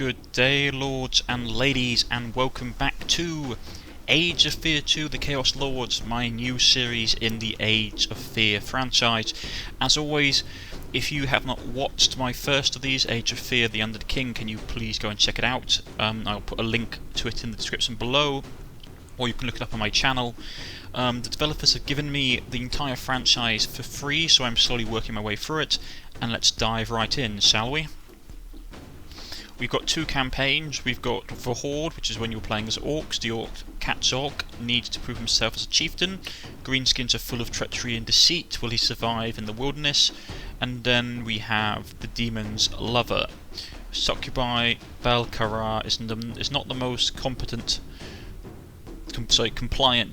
Good day, lords and ladies, and welcome back to Age of Fear 2, the Chaos Lords, my new series in the Age of Fear franchise. As always, if you have not watched my first of these, Age of Fear, the Undead King, can you please go and check it out? I'll put a link to it in the description below, or you can look it up on my channel. The developers have given me the entire franchise for free, so I'm slowly working my way through it, and let's dive right in, shall we? We've got two campaigns. We've got the Horde, which is when you're playing as orcs. The orc Katzok needs to prove himself as a chieftain. Greenskins are full of treachery and deceit. Will he survive in the wilderness? And then we have the demon's lover. Succubi Belkara is not the most compliant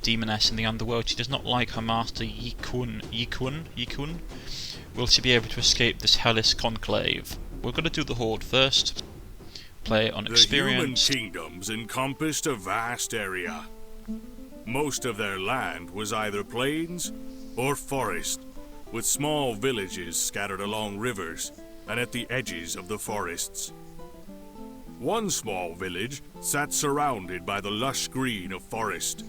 demoness in the underworld. She does not like her master Yikun. Will she be able to escape this hellish conclave? We're going to do the Horde first. Play on experience. The human kingdoms encompassed a vast area. Most of their land was either plains or forest, with small villages scattered along rivers and at the edges of the forests. One small village sat surrounded by the lush green of forest.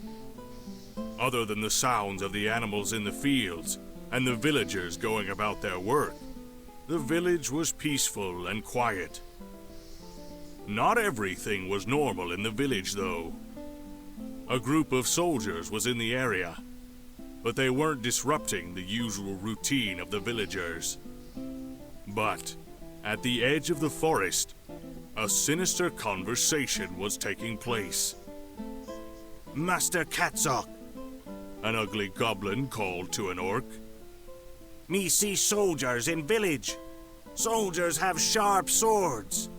Other than the sounds of the animals in the fields and the villagers going about their work, the village was peaceful and quiet. Not everything was normal in the village, though. A group of soldiers was in the area, but they weren't disrupting the usual routine of the villagers. But, at the edge of the forest, a sinister conversation was taking place. Master Katzok, an ugly goblin called to an orc. Me see soldiers in village. Soldiers have sharp swords.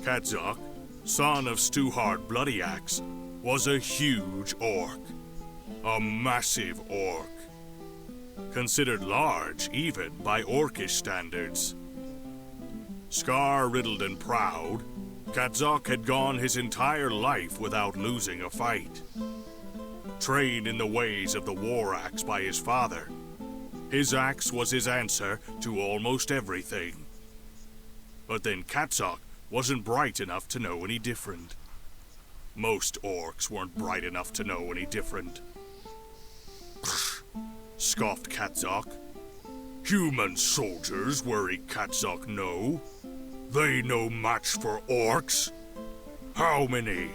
Katzok, son of Stewhard Bloodyaxe, was a huge orc. A massive orc. Considered large, even by orcish standards. Scar-riddled and proud, Katzok had gone his entire life without losing a fight. Trained in the ways of the war axe by his father, his axe was his answer to almost everything. But then Katzok wasn't bright enough to know any different. Most orcs weren't bright enough to know any different. Scoffed Katzok. Human soldiers worry Katzok no. They no match for orcs. How many?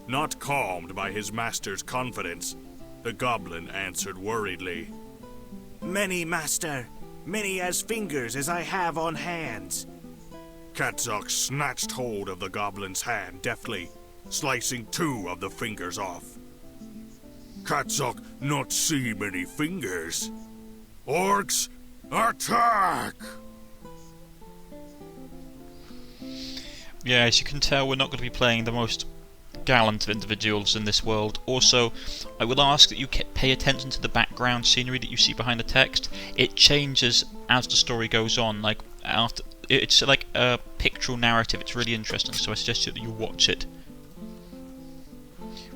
Not calmed by his master's confidence, the goblin answered worriedly. Many, master. Many as fingers as I have on hands. Katzok snatched hold of the goblin's hand deftly, slicing two of the fingers off. Katzok not see many fingers. Orcs, attack! Yeah, as you can tell, we're not going to be playing the most gallant of individuals in this world. Also, I will ask that you pay attention to the background scenery that you see behind the text. It changes as the story goes on, like after. It's like a pictorial narrative. It's really interesting, so I suggest that you watch it.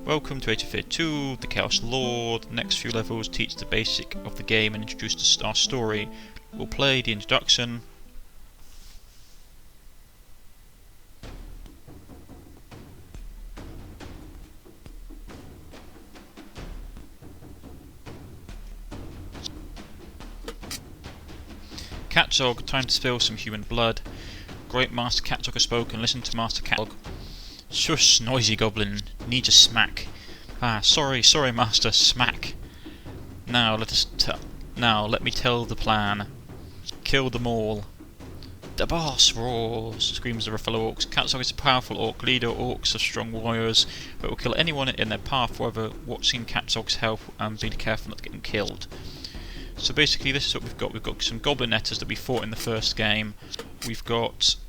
Welcome to Age of Fear 2, the Chaos Lord. The next few levels teach the basic of the game and introduce our story. We'll play the introduction. Katzok, time to spill some human blood. Great Master Katzok has spoken. Listen to Master Katzok. Shush, noisy goblin. Need a smack. Sorry, Master. Smack. Now let me tell the plan. Kill them all. The boss roars, screams the fellow orcs. Katzok is a powerful orc leader. Orcs are strong warriors, but will kill anyone in their path. However, watching Katzok's help and being careful not to get them killed. So basically, this is what we've got. We've got some goblinetters that we fought in the first game. We've got some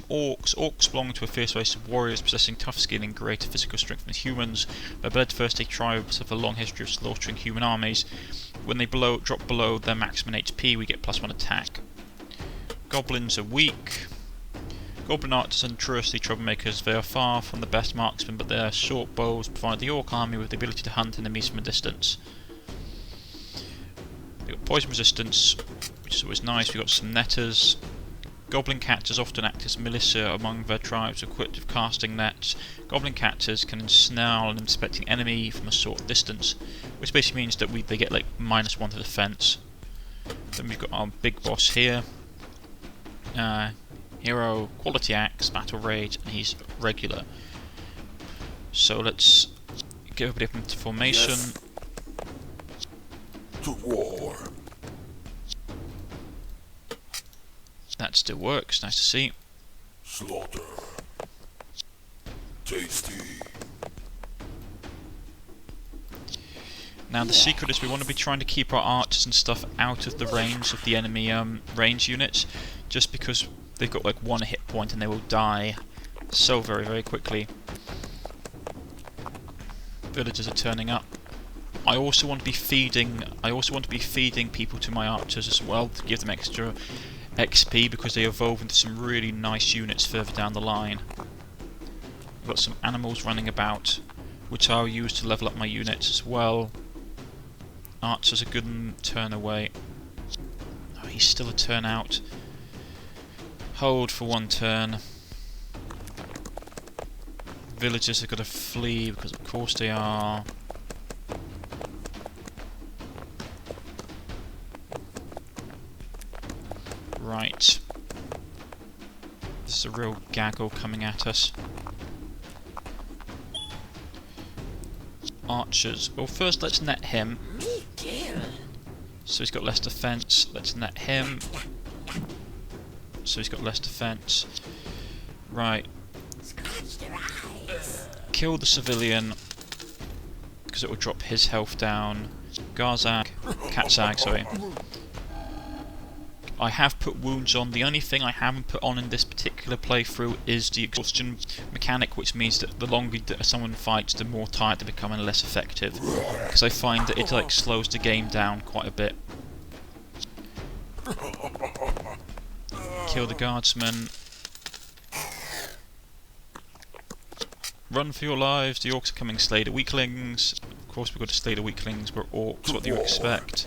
orcs. Orcs belong to a fierce race of warriors possessing tough skin and greater physical strength than humans. They're bloodthirsty tribes have a long history of slaughtering human armies. When they drop below their maximum HP, we get +1 attack. Goblins are weak. Goblin archers are notoriously troublemakers. They are far from the best marksmen, but their short bows provide the orc army with the ability to hunt enemies from a distance. We've got poison resistance, which is always nice. We've got some netters. Goblin captors often act as militia among their tribes equipped with casting nets. Goblin captors can ensnare an inspecting enemy from a short distance, which basically means that they get like -1 to defense. Then we've got our big boss here. Hero, quality axe, battle rage, and he's regular. So let's get everybody up into formation. Yes. To war. That still works, nice to see. Slaughter. Tasty. Now the secret is we want to be trying to keep our archers and stuff out of the range of the enemy range units, just because they've got like 1 hit point and they will die so very, very quickly. Villagers are turning up. I also want to be feeding people to my archers as well to give them extra XP because they evolve into some really nice units further down the line. I've got some animals running about which I'll use to level up my units as well. Archers are good and turn away. Oh, he's still a turn out. Hold for 1 turn. Villagers are going to flee because of course they are. Right. This is a real gaggle coming at us. Archers. Well, first let's net him. So he's got less defense. Let's net him. So he's got less defense. Right. Kill the civilian because it will drop his health down. Katzag, sorry. I have put wounds on. The only thing I haven't put on in this particular playthrough is the exhaustion mechanic, which means that the longer that someone fights, the more tired they become and less effective. Because I find that it like slows the game down quite a bit. Kill the guardsman. Run for your lives, the orcs are coming, slay the weaklings. Of course we've got to slay the weaklings, we're orcs, what do you expect?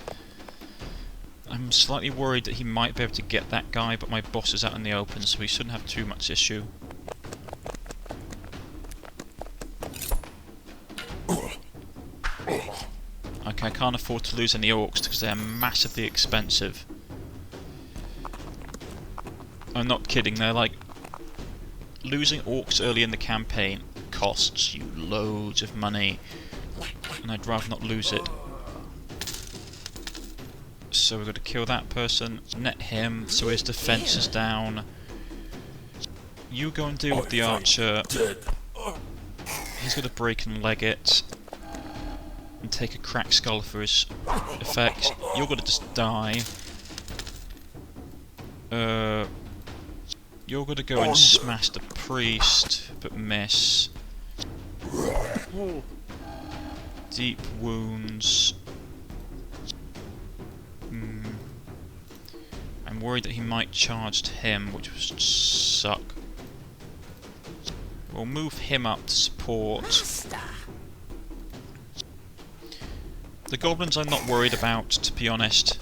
I'm slightly worried that he might be able to get that guy, but my boss is out in the open, so he shouldn't have too much issue. Okay, I can't afford to lose any orcs because they're massively expensive. I'm not kidding, they're like... Losing orcs early in the campaign costs you loads of money, and I'd rather not lose it. So we've got to kill that person, net him, so his defense is down. You go and deal with the archer. He's got to break and leg it, and take a cracked skull for his effect. You're going to just die. You're going to go and smash the priest, but miss. Deep wounds. I'm worried that he might charge to him, which would suck. We'll move him up to support. The goblins I'm not worried about, to be honest.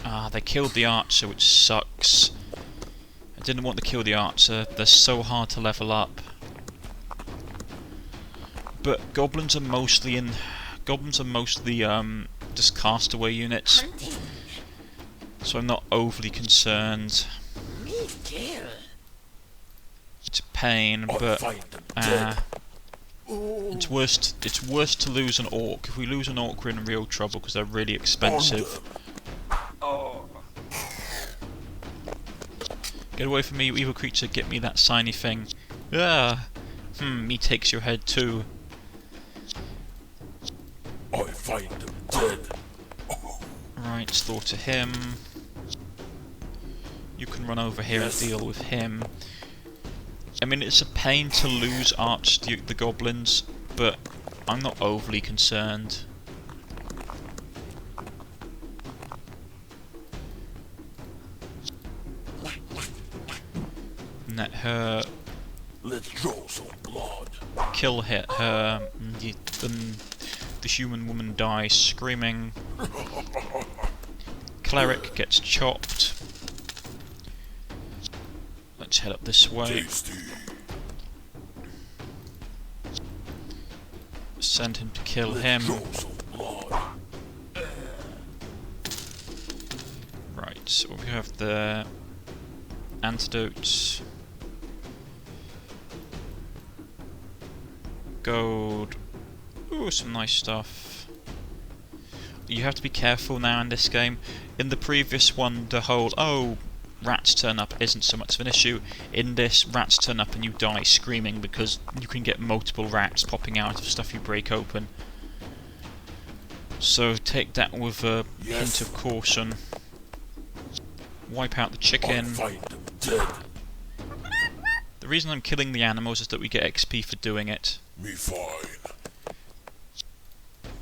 Ah, they killed the archer, which sucks. I didn't want to kill the archer, they're so hard to level up. But goblins are mostly just castaway units. So I'm not overly concerned. It's a pain, but it's worse to lose an orc. If we lose an orc, we're in real trouble because they're really expensive. Get away from me, you evil creature! Get me that shiny thing. Ah, me takes your head too. I find them dead. Right, slaughter him. You can run over here and deal with him. I mean, it's a pain to lose the goblins, but I'm not overly concerned. Net her. Let's draw some blood. Kill her. The human woman dies screaming. Cleric gets chopped. Let's head up this way. Tasty. Send him to kill Let's him. draw some blood. Right, so we have the antidotes. Gold. Ooh, some nice stuff. You have to be careful now in this game. In the previous one, the whole, oh, rats turn up isn't so much of an issue. In this, rats turn up and you die screaming because you can get multiple rats popping out of stuff you break open. So take that with a hint of caution. Wipe out the I chicken. find them dead. The reason I'm killing the animals is that we get XP for doing it. Me fine.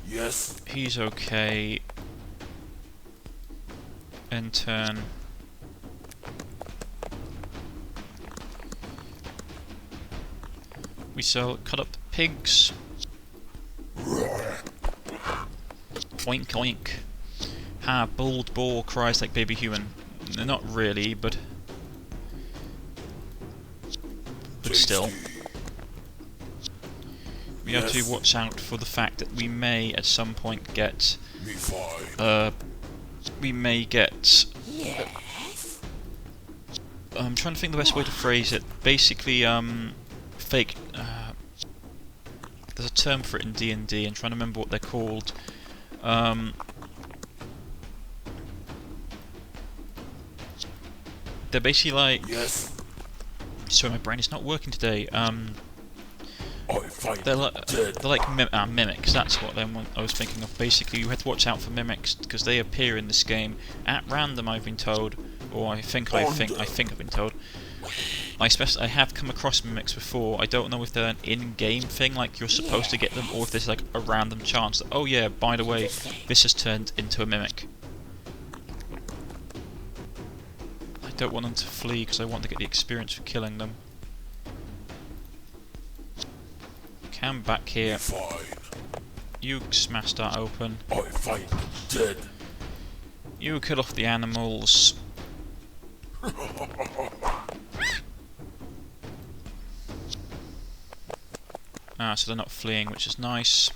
Yes. He's okay. In turn. We cut up the pigs. Oink oink. Ha, bald boar cries like baby human. Not really, but still. We have to watch out for the fact that we may at some point get Me fine. we may get I'm trying to think the best way to phrase it. Basically, fake there's a term for it in D&D. I'm trying to remember what they're called. They're basically like... Yes. Sorry, my brain is not working today. I find They're them dead. like mimics. That's what I was thinking of. Basically, you have to watch out for mimics because they appear in this game at random. I've been told, or I think I've been told. I have come across mimics before. I don't know if they're an in-game thing, like you're supposed to get them, or if there's like a random chance that, oh yeah, by the way, this has turned into a mimic. I don't want them to flee because I want to get the experience for killing them. Come back here. Fine. You smash that open. I find them dead. You kill off the animals. Ah, so they're not fleeing, which is nice.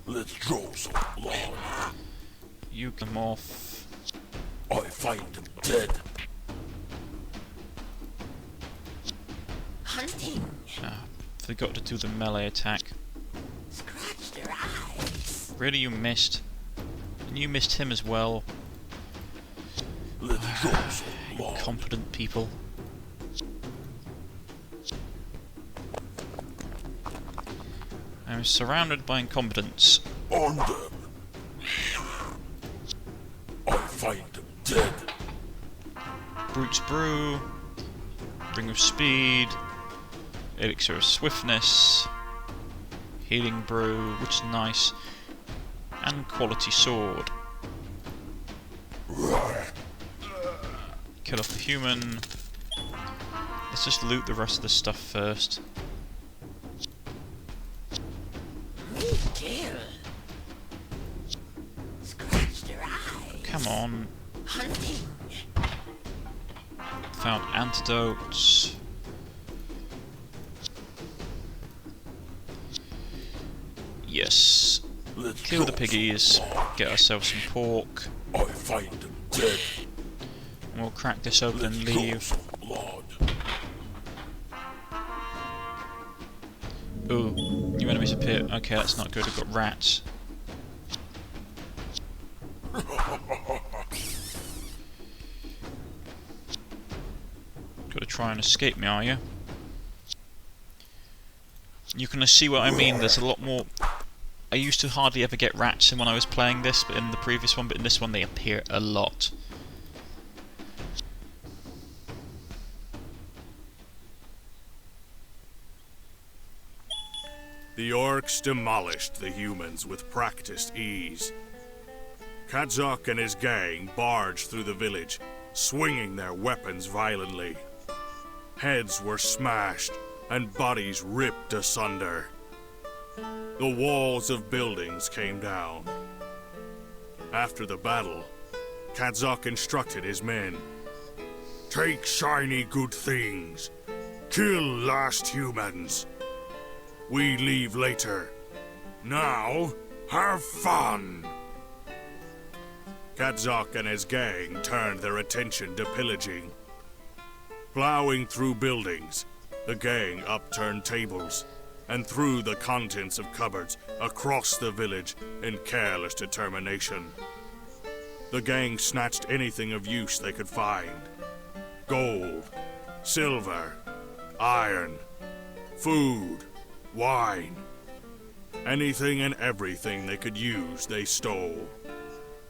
Let's draw some blood. You kill them off. I find them dead. Hunting. Ah, forgot to do the melee attack. Scratch their eyes. Really, you missed? And you missed him as well. Let's draw some blood. Incompetent people. I'm surrounded by incompetents. On them. I find them dead. Brute's Brew. Ring of Speed. Elixir of Swiftness. Healing Brew, which is nice. And Quality Sword. Kill off the human. Let's just loot the rest of the stuff first. Kill. Scratch their eyes. Come on. Hunting. Found antidotes. Yes. Let's Kill the draw piggies. some blood. Get ourselves some pork. I find them dead. And we'll crack this open Let's and draw leave. some blood. Ooh, new enemies appear. Okay, that's not good. We've got rats. Got to try and escape me, are you? You can see what I mean. There's a lot more. I used to hardly ever get rats in when I was playing this, but in the previous one, but in this one they appear a lot. The orcs demolished the humans with practiced ease. Kazak and his gang barged through the village, swinging their weapons violently. Heads were smashed and bodies ripped asunder. The walls of buildings came down. After the battle, Kadzok instructed his men. Take shiny good things. Kill last humans. We leave later. Now, have fun! Kadzok and his gang turned their attention to pillaging. Plowing through buildings, the gang upturned tables and threw the contents of cupboards across the village in careless determination. The gang snatched anything of use they could find. Gold, silver, iron, food, wine. Anything and everything they could use, they stole.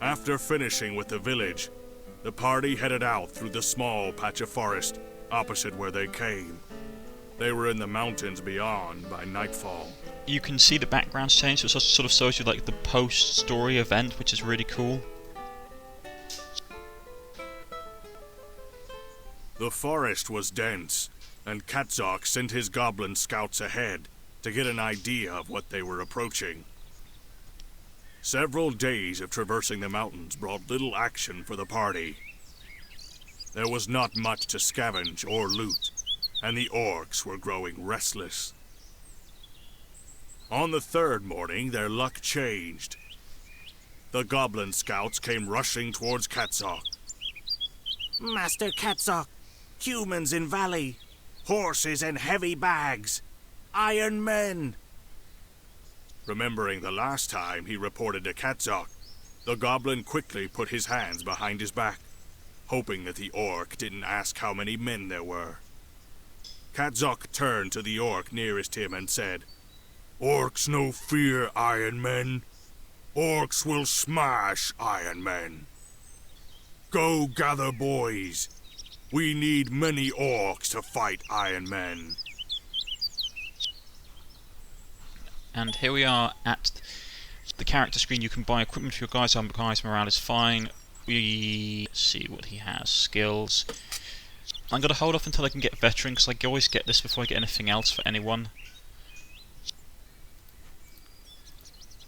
After finishing with the village, the party headed out through the small patch of forest opposite where they came. They were in the mountains beyond by nightfall. You can see the backgrounds change, so it sort of shows you like the post-story event, which is really cool. The forest was dense, and Kadzok sent his goblin scouts ahead to get an idea of what they were approaching. Several days of traversing the mountains brought little action for the party. There was not much to scavenge or loot, and the orcs were growing restless. On the third morning, their luck changed. The goblin scouts came rushing towards Kadzok. Master Kadzok, humans in valley, horses and heavy bags, iron men. Remembering the last time he reported to Kadzok, the goblin quickly put his hands behind his back, hoping that the orc didn't ask how many men there were. Kadzok turned to the orc nearest him and said, Orcs no fear iron men. Orcs will smash iron men. Go gather boys. We need many orcs to fight iron men. And here we are at the character screen. You can buy equipment for your guys. Our guy's morale is fine. Let's see what he has. Skills. I'm going to hold off until I can get veteran, because I always get this before I get anything else for anyone.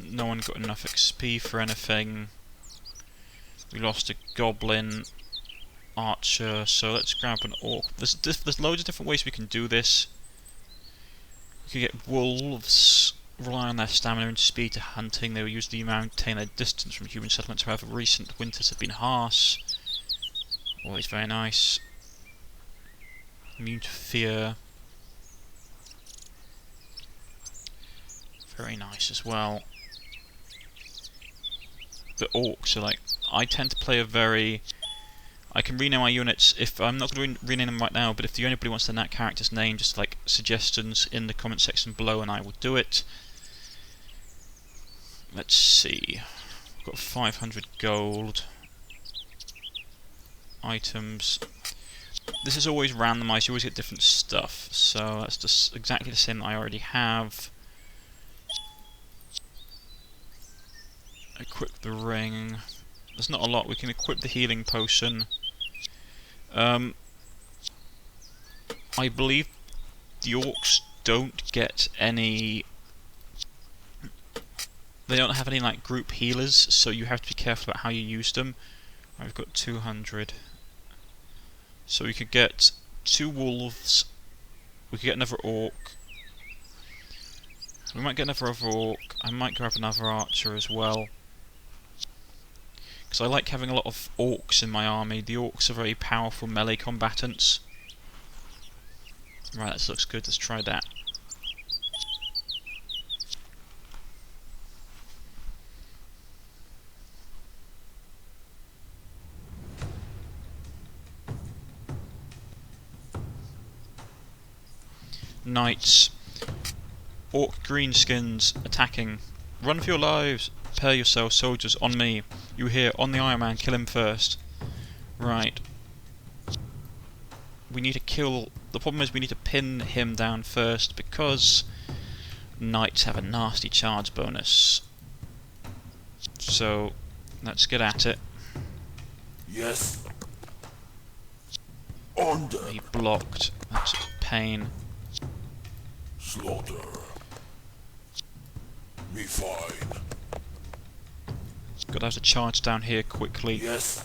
No one got enough XP for anything. We lost a goblin archer, so let's grab an orc. There's loads of different ways we can do this. We could get wolves, rely on their stamina and speed to hunting. They will usually maintain their distance from human settlements. However, recent winters have been harsh. Always very nice. Immune to fear. Very nice as well. The orcs are like, I tend to play a very... I can rename my units, if I'm not going to rename them right now, but if anybody wants that character's name, just like suggestions in the comment section below and I will do it. Let's see. We've got 500 gold. Items. This is always randomised, you always get different stuff, so that's just exactly the same that I already have. Equip the ring. There's not a lot. We can equip the healing potion. I believe the orcs don't get any... They don't have any like group healers, so you have to be careful about how you use them. Right, we've got 200. So we could get 2 wolves. We could get another orc. We might get another orc. I might grab another archer as well. Because I like having a lot of orcs in my army. The orcs are very powerful melee combatants. Right, this looks good. Let's try that. Knights. Orc greenskins attacking. Run for your lives. Prepare yourselves, soldiers, on me. You hear, on the Iron Man, kill him first. Right. We need to kill... The problem is we need to pin him down first, because knights have a nasty charge bonus. So, let's get at it. Yes. Under. He blocked. That's a pain. Slaughter. Me fine. Gotta have to charge down here quickly. Yes.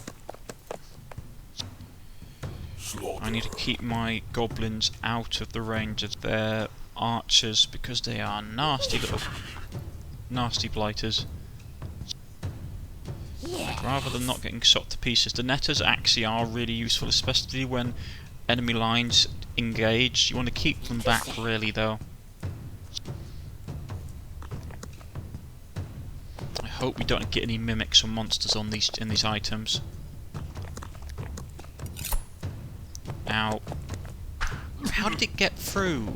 Slaughter. I need to keep my goblins out of the range of their archers because they are nasty blighters. Like, rather than not getting shot to pieces, the netters actually are really useful, especially when enemy lines engage. You want to keep them back, really, though. I hope we don't get any mimics or monsters on in these items. Ow. How did it get through?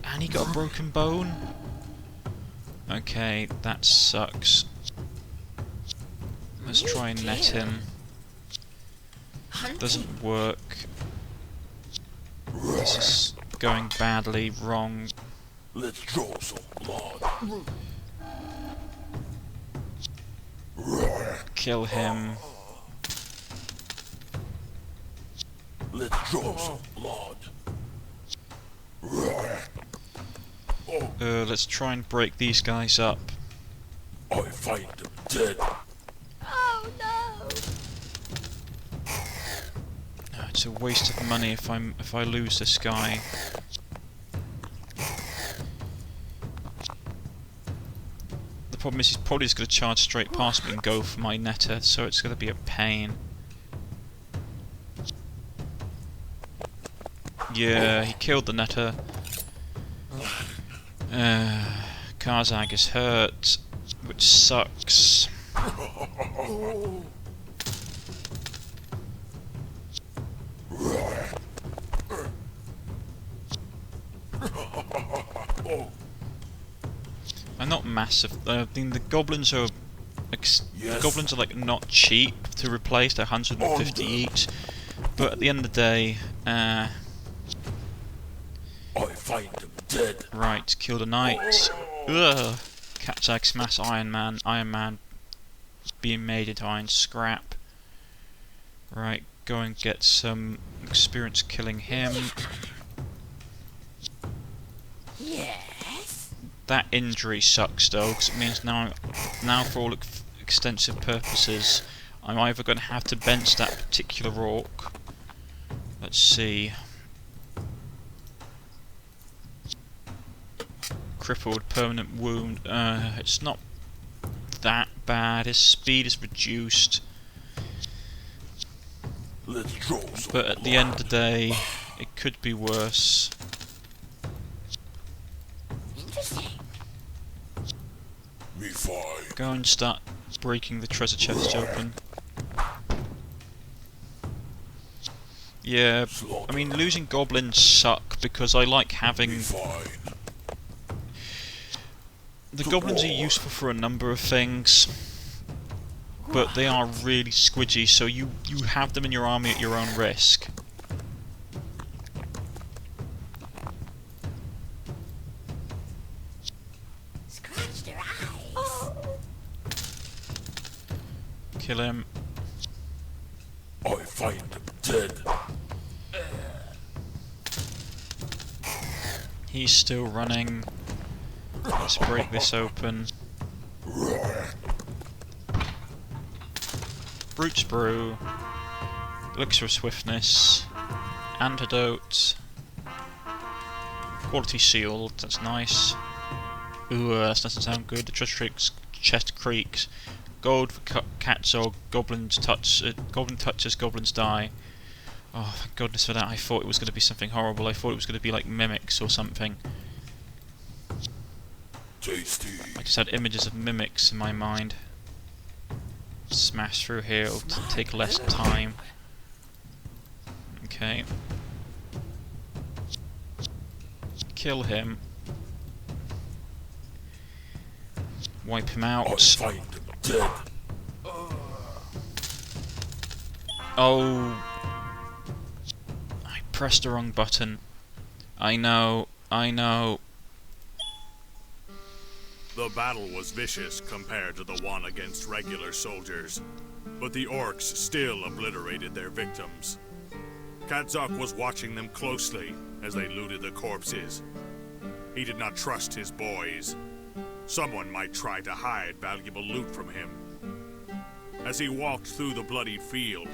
And he got a broken bone? Okay, that sucks. Let's try and net him. Doesn't work. This is going badly wrong. Let's draw some blood. Kill him. Let's draw some blood. Let's try and break these guys up. I find them dead. Oh no! It's a waste of money if I lose this guy. The problem is he's probably just going to charge straight past me and go for my netter, so it's going to be a pain. Yeah, he killed the netter. Karzag is hurt, which sucks. I'm not massive. I mean, the goblins are like not cheap to replace. They're 150 each, but at the end of the day, I find them dead. right, kill the knight. Ugh. Karzag smash Iron Man. Iron Man being made into iron scrap. Right, go and get some experience killing him. Yes? That injury sucks though, because it means now for all extensive purposes, I'm either going to have to bench that particular orc. Let's see. Crippled, permanent wound. It's not that bad. His speed is reduced. Let's draw some But at the end of the day, it could be worse. Interesting. Me fine. Go and start breaking the treasure chest open. Yeah, I mean, losing goblins suck because I like having... Me fine. The goblins are useful for a number of things, but they are really squidgy, so you have them in your army at your own risk. Scratch their eyes. Kill him. I find them dead. He's still running. Let's break this open. Brute's Brew. Elixir of Swiftness. Antidote. Quality Sealed, that's nice. Ooh, that doesn't sound good. The treasure chest creaks. Gold for cats or goblins touch. Goblin touches, goblins die. Oh, thank goodness for that. I thought it was going to be something horrible. I thought it was going to be like mimics or something. Tasty. I just had images of mimics in my mind. Smash through here, it'll take less time. Okay. Kill him. Wipe him I out. find them dead. Oh. I pressed the wrong button. I know. The battle was vicious compared to the one against regular soldiers, but the orcs still obliterated their victims. Karzak was watching them closely as they looted the corpses. He did not trust his boys. Someone might try to hide valuable loot from him. As he walked through the bloody field,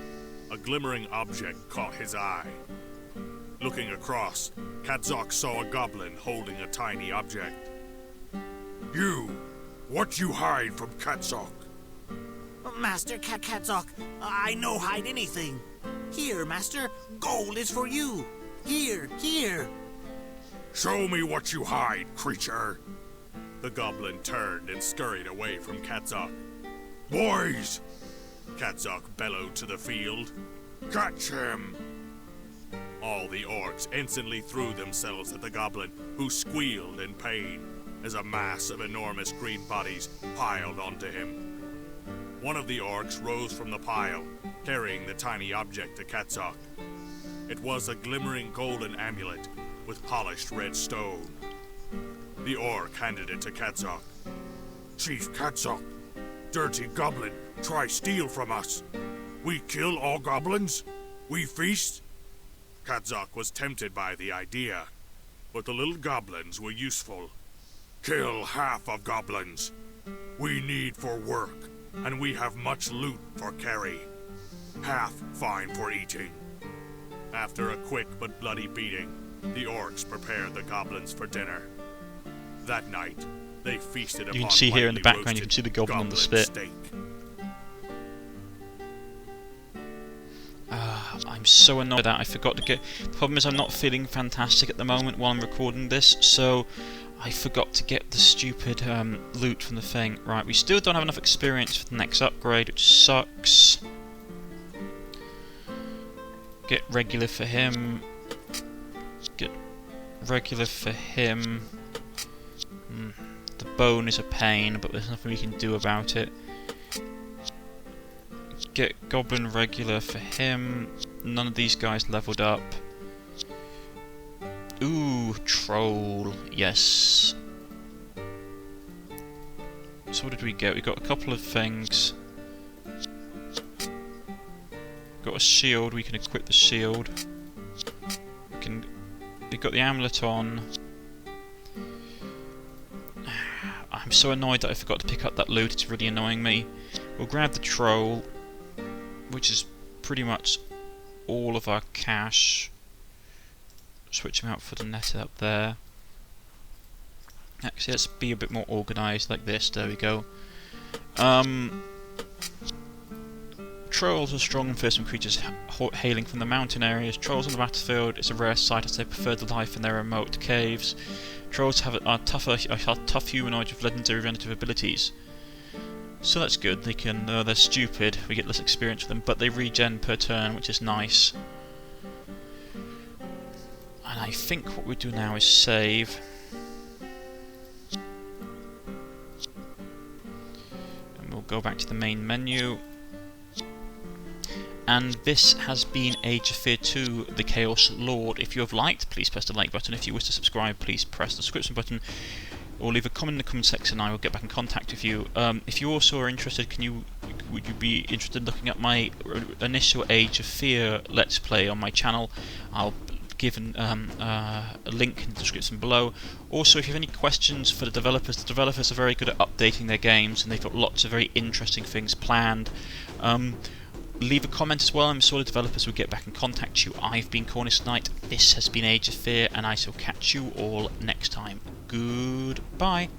a glimmering object caught his eye. Looking across, Kadzok saw a goblin holding a tiny object. You! What you hide from Kadzok? Master Kadzok, I no hide anything. Here, Master, gold is for you. Here, here. Show me what you hide, creature! The goblin turned and scurried away from Kadzok. Boys! Kadzok bellowed to the field. Catch him! All the orcs instantly threw themselves at the goblin, who squealed in pain as a mass of enormous green bodies piled onto him. One of the orcs rose from the pile, carrying the tiny object to Kadzok. It was a glimmering golden amulet with polished red stone. The orc handed it to Kadzok. Chief Kadzok, dirty goblin, try steal from us. We kill all goblins? We feast? Kadzok was tempted by the idea, but the little goblins were useful. Kill half of goblins. We need for work, and we have much loot for carry. Half fine for eating. After a quick but bloody beating, the orcs prepared the goblins for dinner. That night, they feasted upon You can see here in the lightly background, you can see the roasted goblin on the spit. steak. I'm so annoyed that I forgot to get... The problem is I'm not feeling fantastic at the moment while I'm recording this, so I forgot to get the stupid loot from the thing. Right, we still don't have enough experience for the next upgrade, which sucks. Get regular for him. Get regular for him. The bone is a pain, but there's nothing we can do about it. Get goblin regular for him. None of these guys leveled up. Ooh, troll. Yes. So what did we get? We got a couple of things. Got a shield. We can equip the shield. We got the amulet on. I'm so annoyed that I forgot to pick up that loot. It's really annoying me. We'll grab the troll, which is pretty much all of our cash. Switch him out for the net up there. Actually, let's be a bit more organised like this. There we go. Trolls are strong and fearsome creatures hailing from the mountain areas. Trolls on the battlefield is a rare sight as they prefer the life in their remote caves. Trolls are tough humanoids with legendary relative abilities. So that's good. They're stupid. We get less experience with them, but they regen per turn, which is nice. And I think what we do now is save. And we'll go back to the main menu. And this has been Age of Fear 2, The Chaos Lord. If you have liked, please press the like button. If you wish to subscribe, please press the subscription button. Or leave a comment in the comment section and I will get back in contact with you. If you also are interested, would you be interested in looking at my initial Age of Fear Let's Play on my channel? I'll give a link in the description below. Also, if you have any questions for the developers are very good at updating their games and they've got lots of very interesting things planned. Leave a comment as well. I'm sure the developers will get back and contact you. I've been Cornish-Knight, this has been Age of Fear, and I shall catch you all next time. Goodbye.